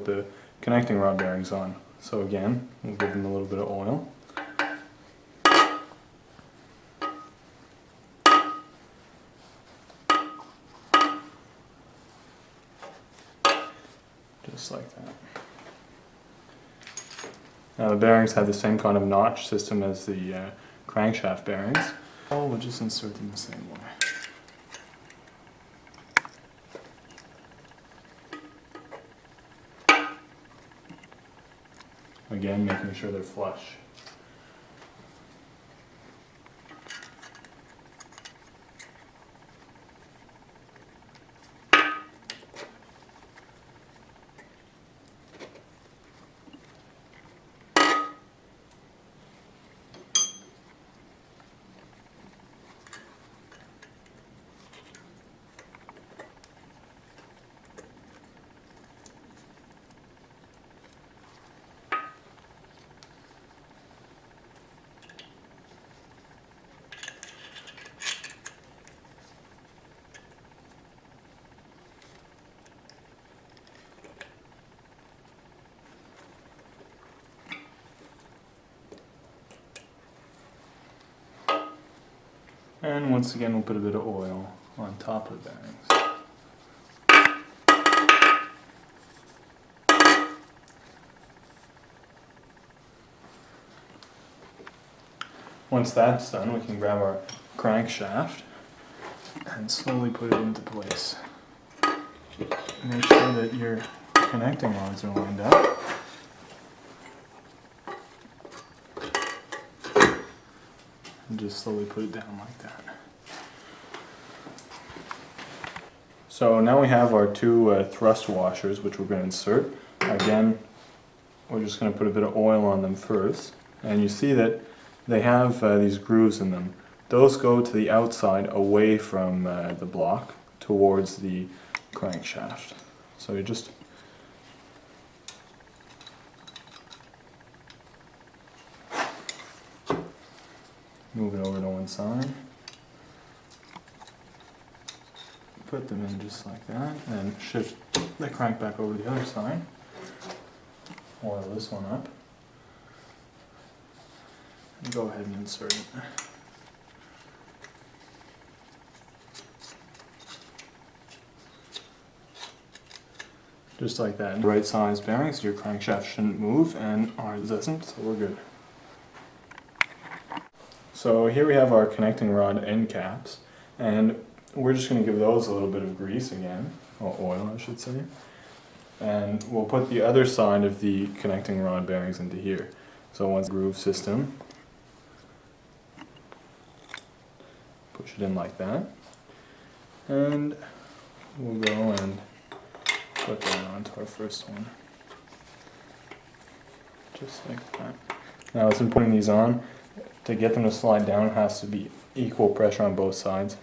the connecting rod bearings on. So again, we'll give them a little bit of oil. Just like that. Now the bearings have the same kind of notch system as the crankshaft bearings. Oh, we'll just insert them the same way. Again, making sure they're flush. And once again, we'll put a bit of oil on top of the bearings. Once that's done, we can grab our crankshaft and slowly put it into place. Make sure that your connecting rods are lined up. And just slowly put it down like that. So now we have our two thrust washers, which we're going to insert. Again, we're just going to put a bit of oil on them first. And you see that they have these grooves in them. Those go to the outside, away from the block, towards the crankshaft. So you just move it over to one side, put them in just like that, and shift the crank back over to the other side, oil this one up, and go ahead and insert it. Just like that. Right size bearings, your crankshaft shouldn't move, and ours doesn't, so we're good. So here we have our connecting rod end caps, and we're just going to give those a little bit of grease again, or oil I should say, and we'll put the other side of the connecting rod bearings into here. So once groove system, push it in like that, and we'll go and put that onto our first one, just like that. Now as I'm putting these on, to get them to slide down, it has to be equal pressure on both sides.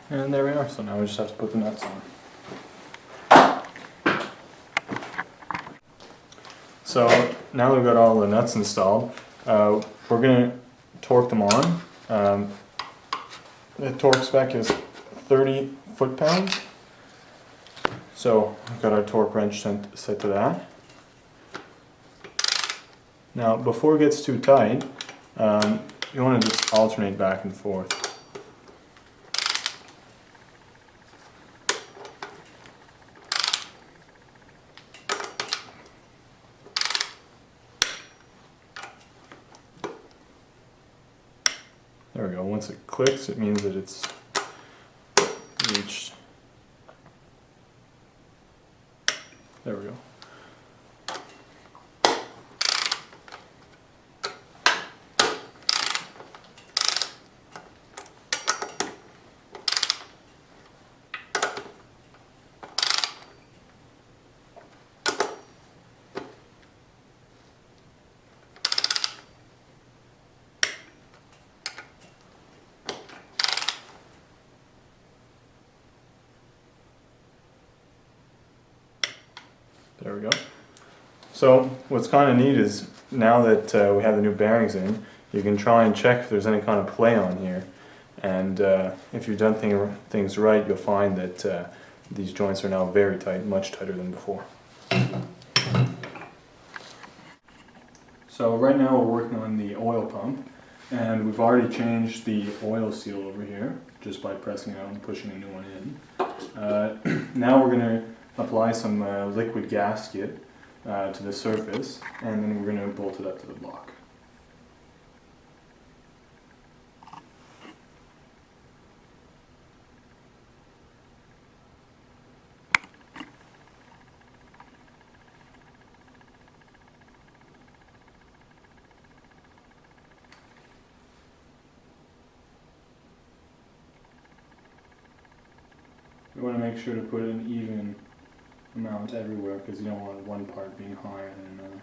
And there we are, so now we just have to put the nuts on. So now that we've got all the nuts installed, we're going to torque them on. The torque spec is 30 foot-pounds. So I've got our torque wrench set to that. Now before it gets too tight, you want to just alternate back and forth. There we go. Once it clicks, it means that it's reached. There we go. There we go. So what's kind of neat is now that we have the new bearings in, you can try and check if there's any kind of play on here. And if you've done things right, you'll find that these joints are now very tight, much tighter than before. So right now we're working on the oil pump, and we've already changed the oil seal over here just by pressing out and pushing a new one in. Now we're going to apply some liquid gasket to the surface, and then we're going to bolt it up to the block. You want to make sure to put an even amount everywhere because you don't want one part being higher than another.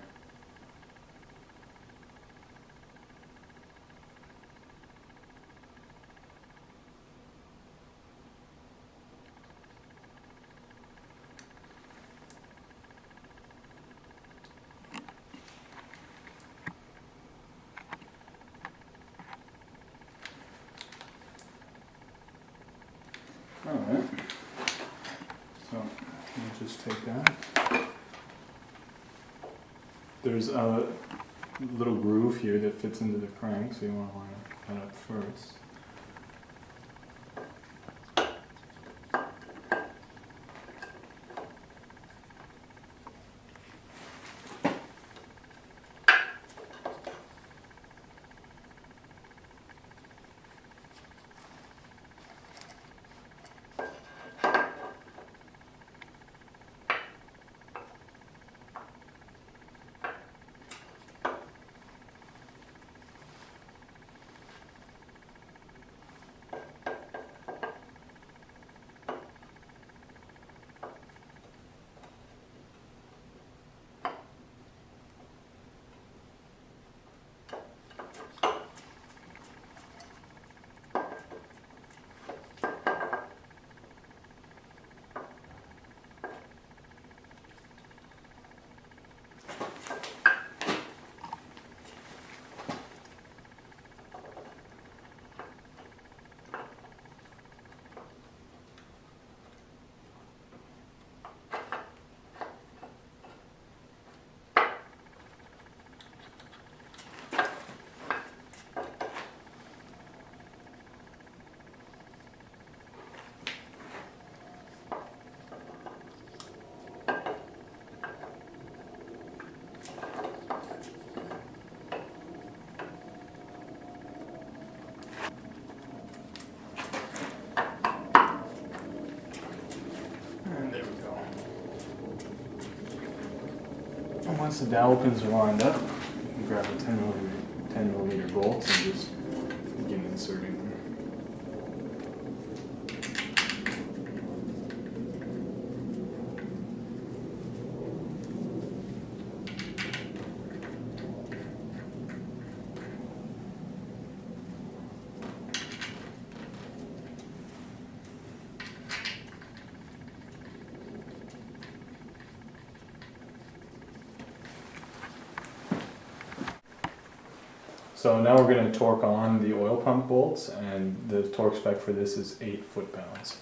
Alright, so we'll just take that. There's a little groove here that fits into the crank, so you want to line that up first. Once the dowel pins are lined up, you can grab a 10 millimeter bolts and just begin inserting them. So now we're going to torque on the oil pump bolts, and the torque spec for this is 8 foot-pounds.